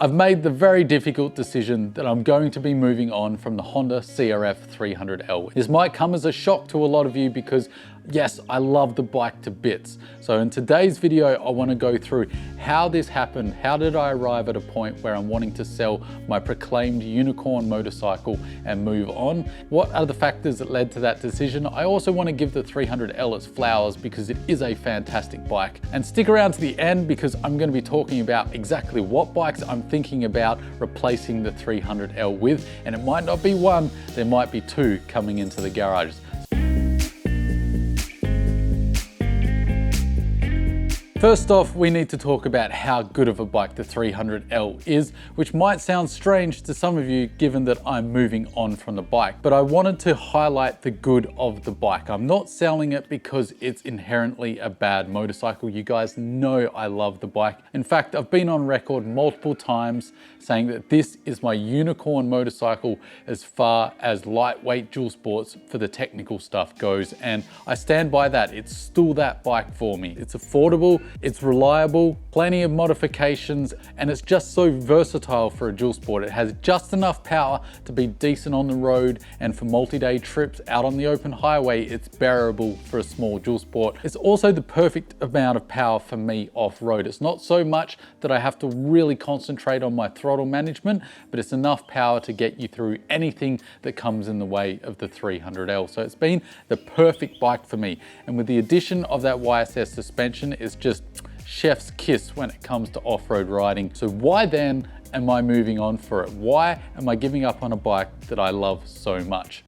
I've made the very difficult decision that I'm going to be moving on from the Honda CRF300L. This might come as a shock to a lot of you because yes, I love the bike to bits. So in today's video, I want to go through how this happened. How did I arrive at a point where I'm wanting to sell my proclaimed unicorn motorcycle and move on? What are the factors that led to that decision? I also want to give the 300L its flowers because it is a fantastic bike. And stick around to the end because I'm going to be talking about exactly what bikes I'm thinking about replacing the 300L with. And it might not be one, there might be two coming into the garage. First off, we need to talk about how good of a bike the 300L is, which might sound strange to some of you given that I'm moving on from the bike, but I wanted to highlight the good of the bike. I'm not selling it because it's inherently a bad motorcycle. You guys know I love the bike. In fact, I've been on record multiple times saying that this is my unicorn motorcycle as far as lightweight dual sports for the technical stuff goes, and I stand by that. It's still that bike for me. It's affordable, it's reliable, plenty of modifications, and it's just so versatile for a dual sport. It has just enough power to be decent on the road, and for multi-day trips out on the open highway, it's bearable for a small dual sport. It's also the perfect amount of power for me off-road. It's not so much that I have to really concentrate on my throttle management, but it's enough power to get you through anything that comes in the way of the 300L. So it's been the perfect bike for me. And with the addition of that YSS suspension, it's just chef's kiss when it comes to off-road riding. So why then am I moving on for it? Why am I giving up on a bike that I love so much?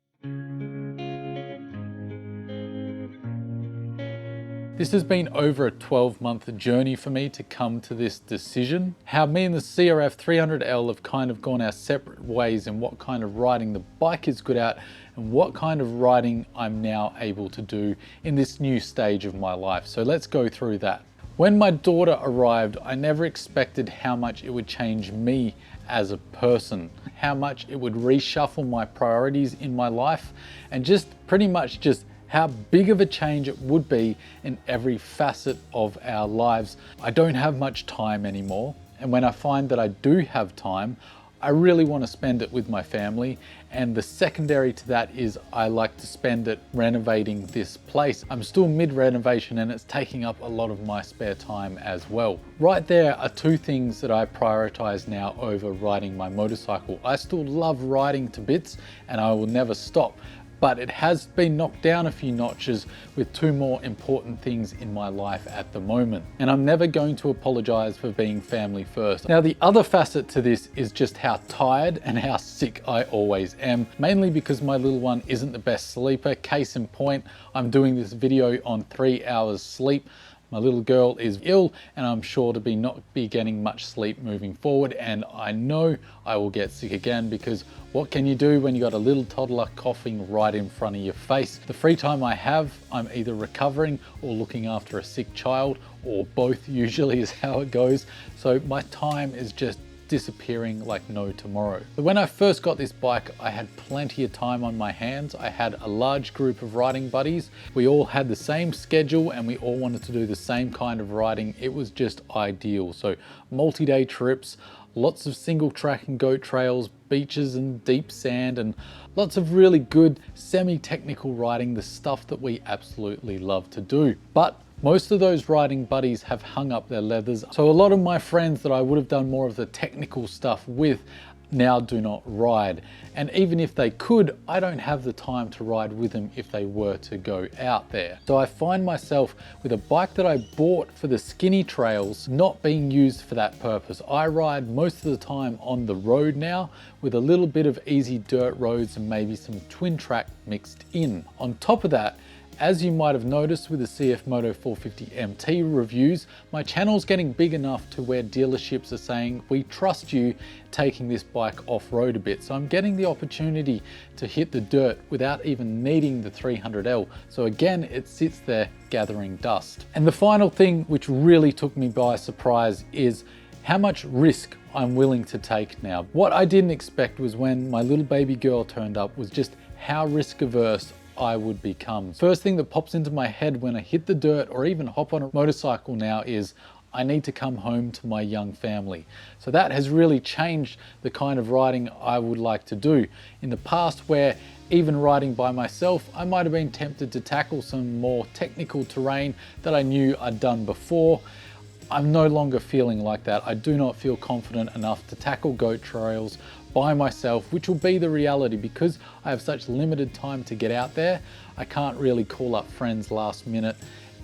This has been over a 12-month journey for me to come to this decision. How me and the CRF300L have kind of gone our separate ways in what kind of riding the bike is good at and what kind of riding I'm now able to do in this new stage of my life. So let's go through that. When my daughter arrived, I never expected how much it would change me as a person, how much it would reshuffle my priorities in my life, and just pretty much just how big of a change it would be in every facet of our lives. I don't have much time anymore, and when I find that I do have time, I really want to spend it with my family, and the secondary to that is I like to spend it renovating this place. I'm still mid-renovation and it's taking up a lot of my spare time as well. Right there are two things that I prioritize now over riding my motorcycle. I still love riding to bits and I will never stop, but it has been knocked down a few notches with two more important things in my life at the moment. And I'm never going to apologize for being family first. Now, the other facet to this is just how tired and how sick I always am, mainly because my little one isn't the best sleeper. Case in point, I'm doing this video on 3 hours sleep. My little girl is ill and I'm sure to not be getting much sleep moving forward, and I know I will get sick again because what can you do when you got a little toddler coughing right in front of your face? The free time I have, I'm either recovering or looking after a sick child, or both usually is how it goes. So my time is just disappearing like no tomorrow. But when I first got this bike, I had plenty of time on my hands. I had a large group of riding buddies. We all had the same schedule and we all wanted to do the same kind of riding. It was just ideal. So multi-day trips, lots of single track and goat trails, beaches and deep sand, and lots of really good semi-technical riding, the stuff that we absolutely love to do. But most of those riding buddies have hung up their leathers. So a lot of my friends that I would have done more of the technical stuff with now do not ride. And even if they could, I don't have the time to ride with them if they were to go out there. So I find myself with a bike that I bought for the skinny trails not being used for that purpose. I ride most of the time on the road now with a little bit of easy dirt roads and maybe some twin track mixed in. On top of that, as you might have noticed with the CFMoto 450 MT reviews, my channel's getting big enough to where dealerships are saying, we trust you taking this bike off-road a bit. So I'm getting the opportunity to hit the dirt without even needing the 300L. So again, it sits there gathering dust. And the final thing which really took me by surprise is how much risk I'm willing to take now. What I didn't expect was when my little baby girl turned up was just how risk averse I would become. First thing that pops into my head when I hit the dirt or even hop on a motorcycle now is I need to come home to my young family. So that has really changed the kind of riding I would like to do. In the past, where even riding by myself, I might have been tempted to tackle some more technical terrain that I knew I'd done before. I'm no longer feeling like that. I do not feel confident enough to tackle goat trails by myself, which will be the reality because I have such limited time to get out there. I can't really call up friends last minute,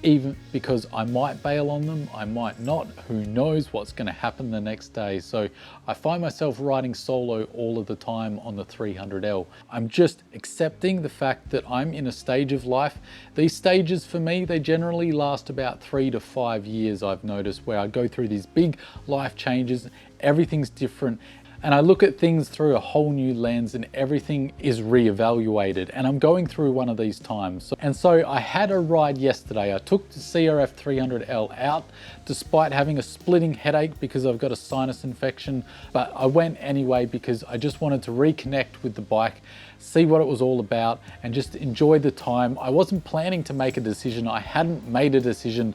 even because I might bail on them, I might not, who knows what's gonna happen the next day. So I find myself riding solo all of the time on the 300L. I'm just accepting the fact that I'm in a stage of life. These stages for me, they generally last about 3 to 5 years, I've noticed, where I go through these big life changes, everything's different, and I look at things through a whole new lens and everything is reevaluated. And I'm going through one of these times. And so I had a ride yesterday. I took the CRF300L out despite having a splitting headache because I've got a sinus infection. But I went anyway because I just wanted to reconnect with the bike, see what it was all about, and just enjoy the time. I wasn't planning to make a decision. I hadn't made a decision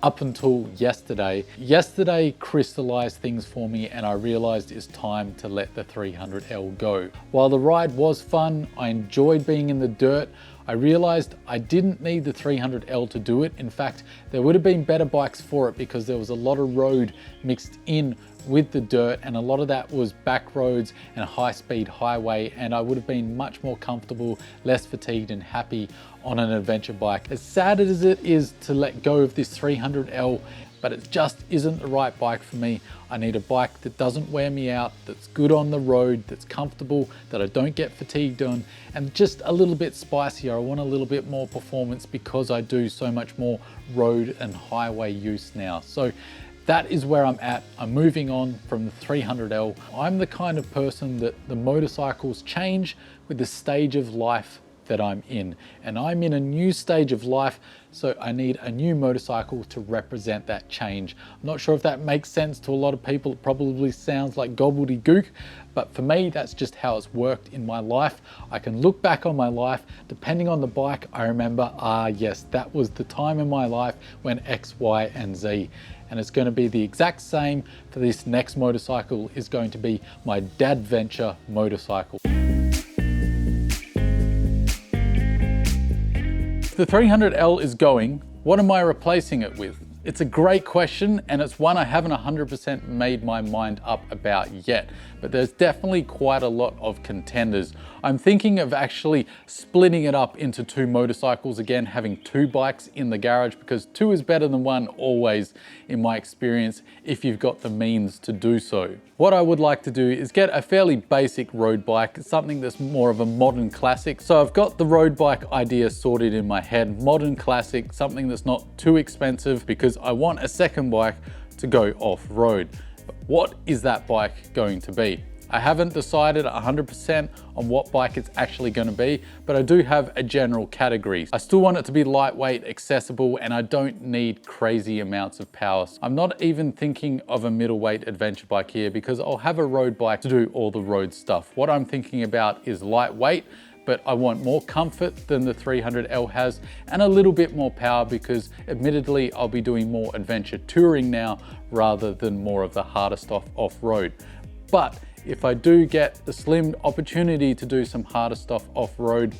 up until yesterday. Yesterday crystallized things for me and I realized it's time to let the 300L go. While the ride was fun, I enjoyed being in the dirt, I realized I didn't need the 300L to do it. In fact, there would have been better bikes for it because there was a lot of road mixed in with the dirt and a lot of that was back roads and high-speed highway, and I would have been much more comfortable, less fatigued and happy on an adventure bike. As sad as it is to let go of this 300L, but it just isn't the right bike for me. I need a bike that doesn't wear me out, that's good on the road, that's comfortable, that I don't get fatigued on, and just a little bit spicier. I want a little bit more performance because I do so much more road and highway use now. So that is where I'm at. I'm moving on from the 300L. I'm the kind of person that the motorcycles change with the stage of life that I'm in. And I'm in a new stage of life, so I need a new motorcycle to represent that change. I'm not sure if that makes sense to a lot of people. It probably sounds like gobbledygook, but for me, that's just how it's worked in my life. I can look back on my life, depending on the bike, I remember, yes, that was the time in my life when X, Y, and Z. And it's going to be the exact same for this next motorcycle. Is going to be my Dadventure motorcycle. The 300L is going, what am I replacing it with? It's a great question and it's one I haven't 100% made my mind up about yet, but there's definitely quite a lot of contenders. I'm thinking of actually splitting it up into 2 motorcycles again, having 2 bikes in the garage, because 2 is better than 1 always in my experience if you've got the means to do so. What I would like to do is get a fairly basic road bike, something that's more of a modern classic. So I've got the road bike idea sorted in my head, modern classic, something that's not too expensive because I want a second bike to go off-road. But what is that bike going to be? I haven't decided 100% on what bike it's actually going to be, but I do have a general category. I still want it to be lightweight, accessible, and I don't need crazy amounts of power. I'm not even thinking of a middleweight adventure bike here because I'll have a road bike to do all the road stuff. What I'm thinking about is lightweight, but I want more comfort than the 300L has and a little bit more power because admittedly I'll be doing more adventure touring now rather than more of the harder stuff off-road. But if I do get the slim opportunity to do some harder stuff off-road,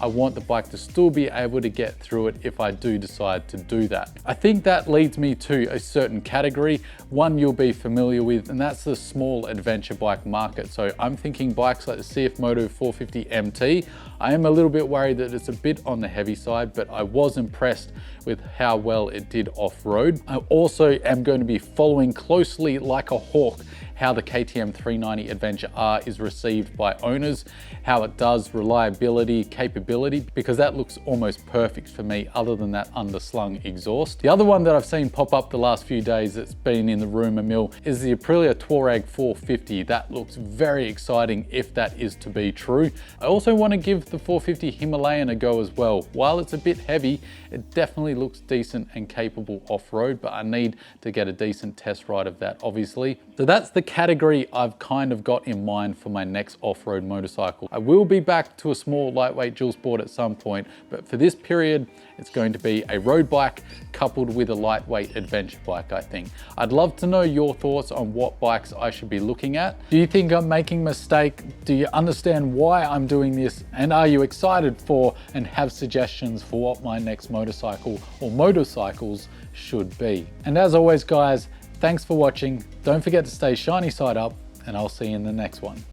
I want the bike to still be able to get through it if I do decide to do that. I think that leads me to a certain category, one you'll be familiar with, and that's the small adventure bike market. So I'm thinking bikes like the CFMoto 450 MT. I am a little bit worried that it's a bit on the heavy side, but I was impressed with how well it did off-road. I also am going to be following closely like a hawk how the KTM 390 Adventure R is received by owners, how it does reliability, capability, because that looks almost perfect for me other than that underslung exhaust. The other one that I've seen pop up the last few days that's been in the rumor mill is the Aprilia Tuareg 450. That looks very exciting if that is to be true. I also want to give the 450 Himalayan a go as well. While it's a bit heavy, it definitely looks decent and capable off-road, but I need to get a decent test ride of that obviously. So that's the category I've kind of got in mind for my next off-road motorcycle. I will be back to a small lightweight dual sport at some point, but for this period, it's going to be a road bike coupled with a lightweight adventure bike, I think. I'd love to know your thoughts on what bikes I should be looking at. Do you think I'm making a mistake? Do you understand why I'm doing this? And are you excited for and have suggestions for what my next motorcycle or motorcycles should be? And as always, guys, thanks for watching. Don't forget to stay shiny side up, and I'll see you in the next one.